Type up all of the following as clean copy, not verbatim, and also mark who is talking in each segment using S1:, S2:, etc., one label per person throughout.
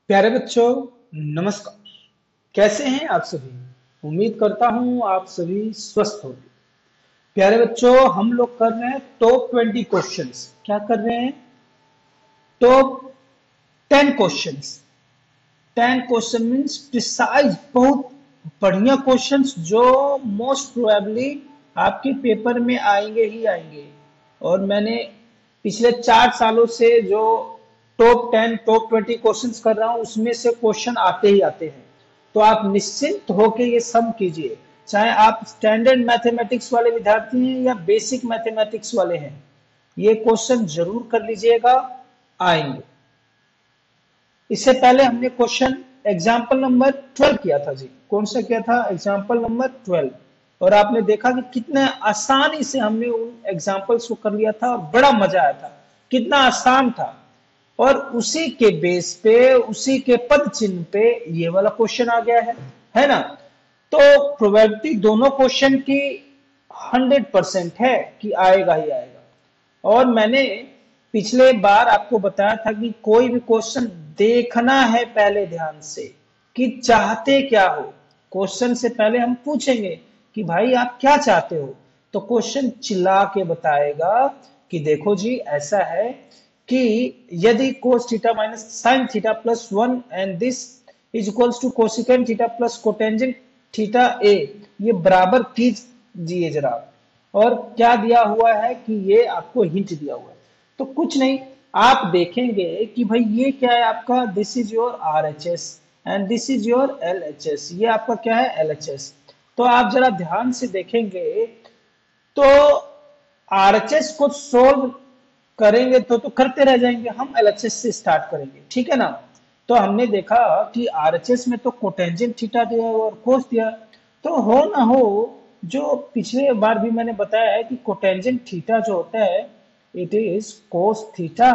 S1: प्यारे बच्चों, नमस्कार। कैसे हैं आप सभी? उम्मीद करता हूं आप सभी स्वस्थ होंगे। प्यारे बच्चों, हम लोग कर रहे हैं टॉप 20 क्वेश्चंस। क्या कर रहे हैं? Top 10 questions. 10 question means precise, बहुत बढ़िया क्वेश्चंस जो मोस्ट प्रोबेबली आपके पेपर में आएंगे ही आएंगे। और मैंने पिछले 4 सालों से जो टॉप 10 टॉप 20 क्वेश्चंस कर रहा हूं उसमें से क्वेश्चन आते ही आते हैं। तो आप निश्चिंत होकर ये सम कीजिए, चाहे आप स्टैंडर्ड मैथमेटिक्स वाले विद्यार्थी हैं या बेसिक मैथमेटिक्स वाले हैं, ये क्वेश्चन जरूर कर लीजिएगा, आएंगे। इससे पहले हमने क्वेश्चन एग्जाम्पल नंबर 12 किया था जी। कौन सा किया था? Example number 12। और आपने देखा कि कितने आसानी से हमने उन एग्जाम्पल्स को कर लिया था और बड़ा मजा आया था, कितना आसान था। और उसी के बेस पे, उसी के पद चिन्ह पे ये वाला क्वेश्चन आ गया है ना? तो प्रोबेबिलिटी दोनों क्वेश्चन की 100% है कि आएगा ही आएगा। और मैंने पिछले बार आपको बताया था कि कोई भी क्वेश्चन देखना है पहले ध्यान से कि चाहते क्या हो। क्वेश्चन से पहले हम पूछेंगे कि भाई आप क्या चाहते हो, तो क्वेश्चन चिल्ला के बताएगा कि देखो जी ऐसा है कि यदि cos theta minus sine theta plus 1 and this is equals to cosecant theta plus cotangent theta A, ये बराबर कीजिए जरा। और क्या दिया हुआ है कि ये आपको हिंट दिया हुआ है। तो कुछ नहीं, आप देखेंगे कि भाई ये क्या है आपका, this is your R H S and this is your L H S. ये आपका क्या है? L H S. तो आप जरा ध्यान से देखेंगे तो आरएचएस को सोल्व करेंगे तो करते रह जाएंगे, हम एलएचएस से स्टार्ट करेंगे, ठीक है ना? तो हमने देखा कि आरएचएस में तो कोटेंजेंट थीटा दिया और कोस दिया। तो हो ना हो, जो पिछले बार भी मैंने बताया है कि कोटेंजेंट थीटा जो होता है, it is cos theta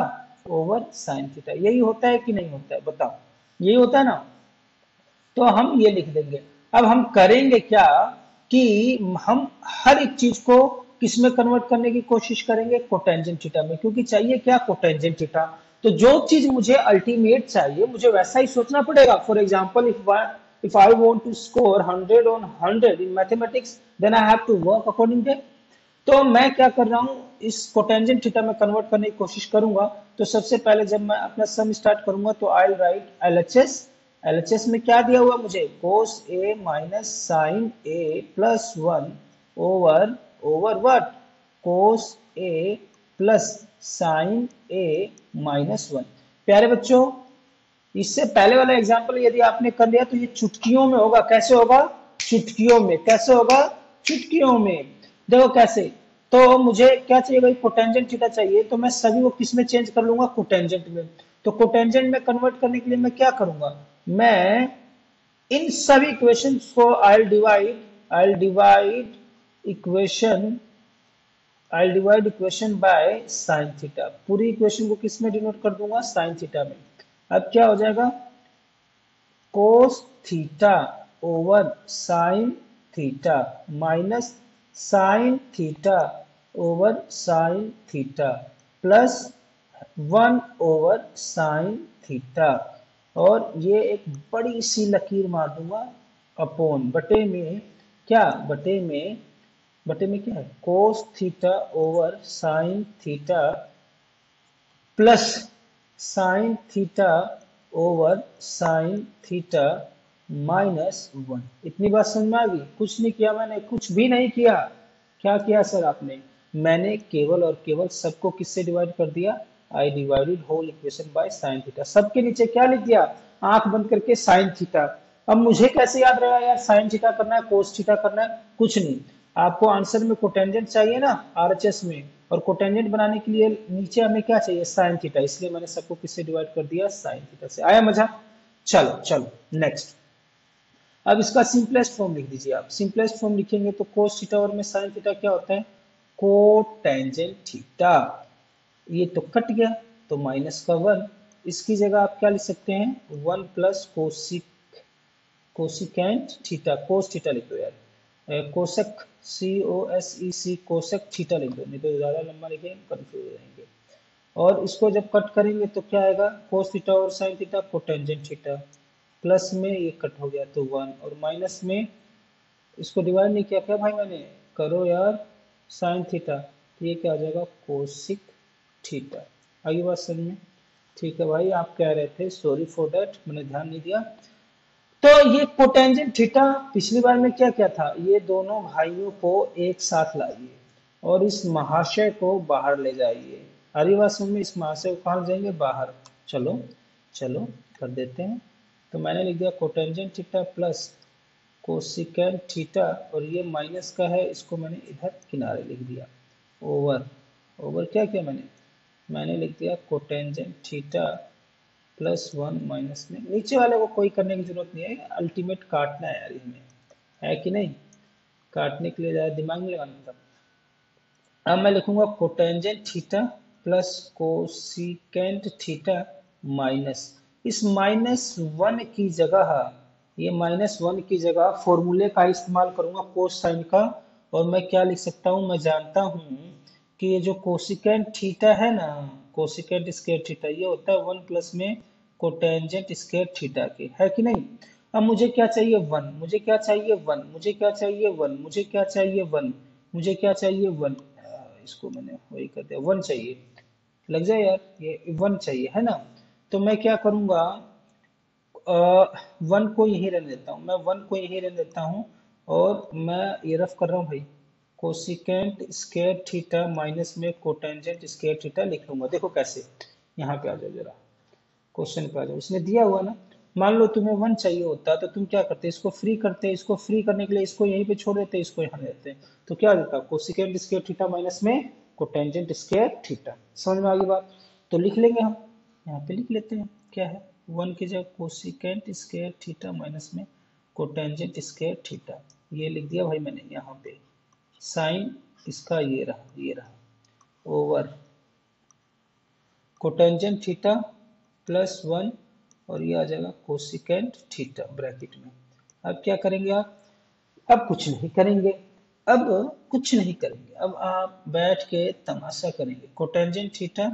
S1: over sine theta. यही होता है कि नहीं होता है? बताओ, यही होता है ना? तो हम ये लिख देंगे। अब हम करेंगे क्या कि हम हर एक चीज को किस में कन्वर्ट करने की कोशिश करेंगे? कोटेंजेंट थीटा में, क्योंकि चाहिए क्या? Cotangent theta. तो जो चीज मुझे अल्टीमेट चाहिए मुझे वैसा ही सोचना पड़ेगा। For example, if I want to score 100 on 100 in mathematics, then I have to work according that. तो मैं क्या कर रहा हूं, इस कोटेंजेंट थीटा में कन्वर्ट करने की कोशिश करूंगा। तो सबसे पहले जब मैं अपना सम स्टार्ट करूंगा तो आई राइट एलएचएस। एलएचएस में क्या दिया हुआ मुझे? Cos A minus sine A plus 1 over over what? Cos A plus sine A minus 1। प्यारे बच्चों, इससे पहले वाला एग्जाम्पल यदि आपने कर लिया तो ये चुटकियों में होगा। कैसे होगा? चुटकियों में। कैसे होगा? चुटकियों में। देखो कैसे। तो मुझे क्या चाहिए भाई? कोटेंजेंट थीटा चाहिए, तो मैं सभी को किस में चेंज कर लूंगा? कोटेंजेंट में। तो कोटेंजेंट में कन्वर्ट करने के लिए मैं क्या करूंगा? मैं इन सभी इक्वेशंस को I divide equation I divide equation by sine theta. पूरी इक्वेशन को किस में डिनोट कर दूंगा? साइन थीटा में। अब क्या हो जाएगा? Cos theta over sine theta minus sine theta over sign theta plus 1 over sine theta. और ये एक बड़ी सी लकीर मार दूंगा अपॉन बटे में। क्या बटे में क्या है? Cos theta over sign theta plus sine theta over sine theta minus 1। इतनी बात समझ में आ गई? कुछ नहीं किया मैंने, कुछ भी नहीं किया। क्या किया सर आपने? मैंने केवल और केवल सबको किससे डिवाइड कर दिया? I divided whole equation by sine theta. सबके नीचे क्या लिख दिया? आंख बंद करके साइन थीटा। अब मुझे कैसे याद रहेगा यार साइन थीटा करना है कोस थीटा करना है? कुछ नहीं, आपको आंसर में कोटेंजेंट चाहिए ना आरएचएस में, और कोटेंजेंट बनाने के लिए नीचे हमें क्या चाहिए? Sine theta. इसलिए मैंने सबको किससे डिवाइड कर दिया? साइन थीटा से। आया मजा? चलो चलो नेक्स्ट। अब इसका सिंपलेस्ट फॉर्म लिख दीजिए आप। सिंपलेस्ट फॉर्म लिखेंगे तो कोस थीटा और में साइन थीटा क्या होता है? Cotangent theta. ये तो कट गया, तो माइनस का 1। इसकी जगह आप क्या लिख सकते हैं? 1 plus cosecant theta. Cos theta लिख दो यार, कोसेक, COSEC, कोसेक थीटा लिख दो, नहीं तो ज्यादा लंबा लिखेंगे कंफ्यूज हो जाएंगे। और इसको जब कट करेंगे तो क्या आएगा, कोस थीटा और sine theta, cotangent theta, plus में ये कट हो गया तो 1, और माइनस में इसको डिवाइड नहीं किया क्या भाई मैंने, करो यार, साइन थीटा, तो ये क्या आ जाएगा, कोसिक थीटा। आगे बात समझ में? ठीक है भाई, आप कह रहे थे, सॉरी फॉर दैट, मैंने ध्यान नहीं दिया। तो ये कोटेंजेंट थीटा पिछली बार में क्या क्या था, ये दोनों भाइयों को एक साथ लाइए और इस महाशय को बाहर ले जाइए। हरी बात समझ में? इस महाशय को कहाँ ले जाएंगे, बाहर। चलो चलो कर देते हैं। तो मैंने लिख दिया cotangent theta plus cosecant theta, और ये माइनस का है, इसको मैंने इधर किनारे लिख दिया, ओवर। ओवर क्या किया मैंने, मैंने लिख दिया कोटेंजेंट थीटा प्लस 1 माइनस में, नीचे वाले को कोई करने की जरूरत नहीं है, अल्टीमेट काटना है यार हमें, है कि नहीं, काटने के लिए ज़्यादा दिमाग नहीं लगाना था। अब मैं लिखूंगा cotangent theta plus cosecant theta minus, इस -1 की जगह, ये -1 की जगह फॉर्मूले का इस्तेमाल करूंगा कोस साइन का, और मैं क्या लिख सकता हूं, मैं जानता हूं कि ये जो कोसिकेंट थीटा है ना, कोसिकेंट स्क्वायर थीटा, ये होता है 1 प्लस में कोटेंजेंट स्क्वायर थीटा के, है कि नहीं। अब मुझे क्या चाहिए, 1, मुझे क्या चाहिए 1, मुझे क्या चाहिए 1, मुझे क्या चाहिए 1, मुझे क्या चाहिए 1, इसको मैंने वही कर दिया, 1 चाहिए, लग जाए यार, ये 1 चाहिए है ना। तो मैं क्या करूंगा, 1 को यहीं रहने देता हूँ, मैं 1 को यहीं रहने देता हूँ, और मैं ये रफ कर रहा हूँ भाई, कोसिकेंट स्क्वायर थीटा माइनस में कोटेंजेंट स्क्वायर थीटा लिख लूंगा। देखो कैसे, यहाँ पे आ जाओ जरा, क्वेश्चन पे आ जाओ, इसने दिया हुआ ना, मान लो तुम्हें 1 चाहिए होता तो तुम क्या करते, इसको फ्री करते, इसको फ्री करने के लिए इसको यहीं पे छोड़ देते, इसको यहाँ देते, तो क्या देता, कोसिकेंट स्क्वायर थीटा माइनस में कोटेंजेंट स्क्वायर थीटा। समझ में आ गई बात, तो लिख लेंगे हम, यहाँ पे लिख लेते हैं, क्या है, 1 की जगह कोसिकेंट स्क्वायर थीटा माइनस में कोटेंजेंट स्क्वायर थीटा, ये लिख दिया भाई मैंने यहाँ पे, साइन इसका ये रहा, ओवर कोटेंजेंट थीटा प्लस 1, और ये आ जाएगा कोसिकेंट थीटा ब्रैकेट में। अब क्या करेंगे आप, अब कुछ नहीं करेंगे, अब कुछ नहीं करेंगे, अब आप बैठ के तमाशा करेंगे। Cotangent theta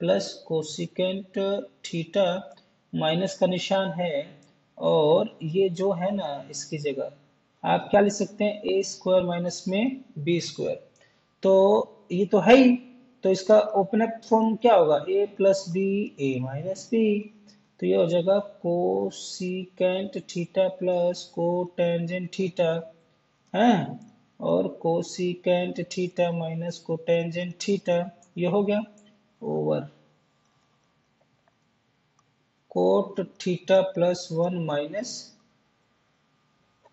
S1: plus cosecant theta, minus का निशान है, और ये जो है ना, इसकी जगह आप क्या लिख सकते हैं, ए स्क्वायर माइनस में बी स्क्वायर, तो ये तो है ही, तो इसका ओपन अप फॉर्म क्या होगा, ए प्लस बी, ए माइनस बी, तो ये हो जाएगा cosecant theta plus cotangent theta है, और cosecant theta minus cotangent theta, ये हो गया, over coat theta plus 1 minus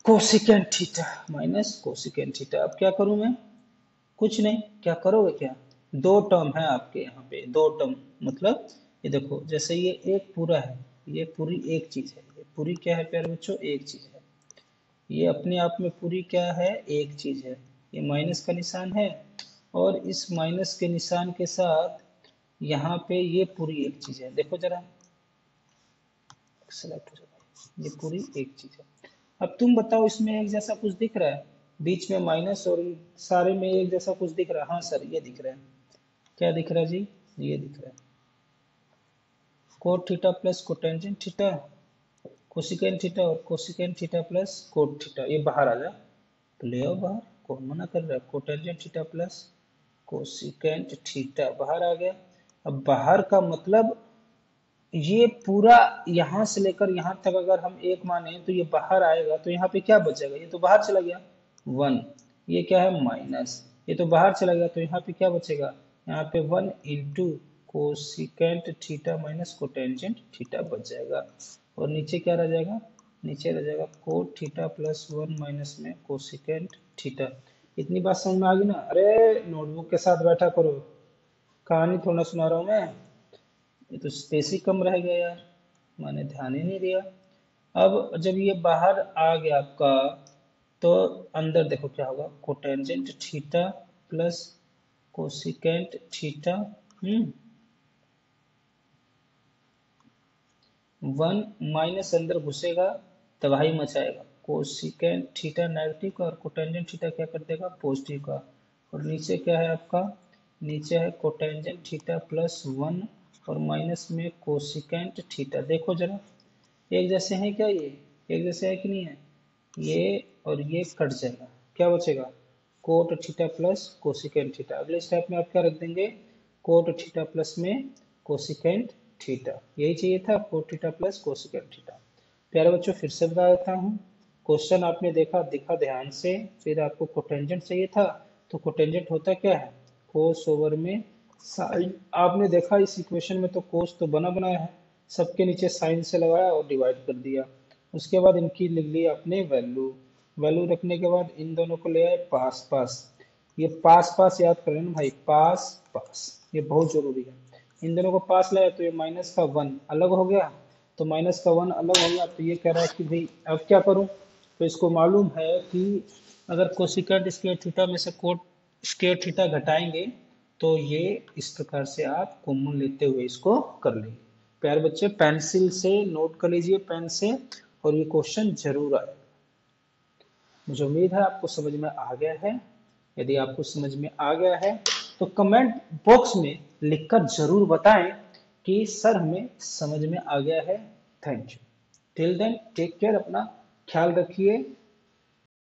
S1: cosecant theta minus cosecant theta. अब क्या करूं मैं, कुछ नहीं, क्या करोगे क्या, दो टर्म है आपके यहाँ पे, दो टर्म, मतलब ये देखो, जैसे ये एक पूरा है, ये पूरी एक चीज है, ये पूरी क्या है प्यारे बच्चों, एक चीज है, ये अपने आप में पूरी क्या है, एक चीज है, ये माइनस का निशान है, और इस माइनस के निशान के साथ यहाँ पे ये पूरी एक चीज है, देखो जरा, सेलेक्ट हो जाए, ये पूरी एक चीज है। अब तुम बताओ, इसमें एक जैसा कुछ दिख रहा है, बीच में माइनस और सारे में एक जैसा कुछ दिख रहा है, हाँ सर ये दिख रहा है, क्या दिख रहा है जी, ये दिख रहा है, cot theta plus cotangent theta, cosecant theta और cosecant theta plus cot theta, ये बाहर आ जा, तो ले आओ बाहर, कौन मना कर रहा है, cotangent theta plus cosecant theta बाहर आ गया। अब बाहर का मतलब ये पूरा यहाँ से लेकर यहाँ तक अगर हम एक माने तो ये बाहर आएगा, तो यहाँ पे क्या बचेगा, ये तो बाहर चला गया 1, ये क्या है माइनस, ये तो बाहर चला गया, तो यहाँ पे क्या बचेगा, यहाँ पे 1 into cosecant theta minus cotangent theta बच जाएगा, और नीचे क्या रह जाएगा, नीचे रह जाएगा कोट थीटा प्लस 1 माइनस में कोसिकेंट थीटा। इतनी बात समझ में आ गई ना, अरे नोटबुक के साथ बैठा करो, कहानी थोड़ा सुना रहा हूँ मैं, ये तो स्पेस ही कम रह गया यार, मैंने ध्यान ही नहीं दिया। अब जब ये बाहर आ गया आपका, तो अंदर देखो क्या होगा, cotangent theta plus cosecant theta, 1 minus अंदर घुसेगा, तबाही मचाएगा, कोसिकेंट थीटा नेगेटिव का और कोटेंजेंट थीटा क्या कर देगा, पॉजिटिव का, और नीचे क्या है आपका, नीचे है कोटेंजेंट थीटा प्लस 1 और माइनस में कोसिकेंट थीटा। देखो जरा, एक जैसे हैं क्या ये? एक जैसे है कि नहीं है? ये और ये कट जाएगा, क्या बचेगा? Coat theta plus cosecant theta. अगले स्टेप में आप क्या रख देंगे? कोट थीटा प्लस में कोसिकेंट थीटा। यही चाहिए था, coat theta plus cosecant theta. प्यारे बच्चों फिर से बता देता हूँ, क्वेश्चन आपने दिखा ध्यान से, फिर आपको कोटेंजेंट चाहिए था, तो कोटेंजेंट होता क्या है? कोस ओवर में साइन। आपने देखा इस इक्वेशन में तो कोस तो बना बनाया है, सबके नीचे साइन से लगाया और डिवाइड कर दिया। उसके बाद इनकी लिख ली आपने वैल्यू। वैल्यू रखने के बाद इन दोनों को ले आए पास पास। ये पास पास याद करें ना भाई, पास पास, ये बहुत जरूरी है। इन दोनों को पास लाया तो ये माइनस का 1 अलग हो गया, तो माइनस का 1 अलग हो गया, तो ये कह रहा है कि भाई अब क्या करूं? तो इसको मालूम है कि अगर कोसिकेंट स्क्वायर थीटा में से कोट स्क्वायर थीटा घटाएंगे तो ये इस प्रकार से आप कॉमन लेते हुए इसको कर लेंगे। प्यारे बच्चे पेंसिल से नोट कर लीजिए, पेन से, और ये क्वेश्चन जरूर आए। मुझे उम्मीद है आपको समझ में आ गया है। यदि आपको समझ में आ गया है तो कमेंट बॉक्स में लिखकर जरूर बताएं कि सर हमें समझ में आ गया है। Thank you. Till then take care, अपना ख्याल रखिए।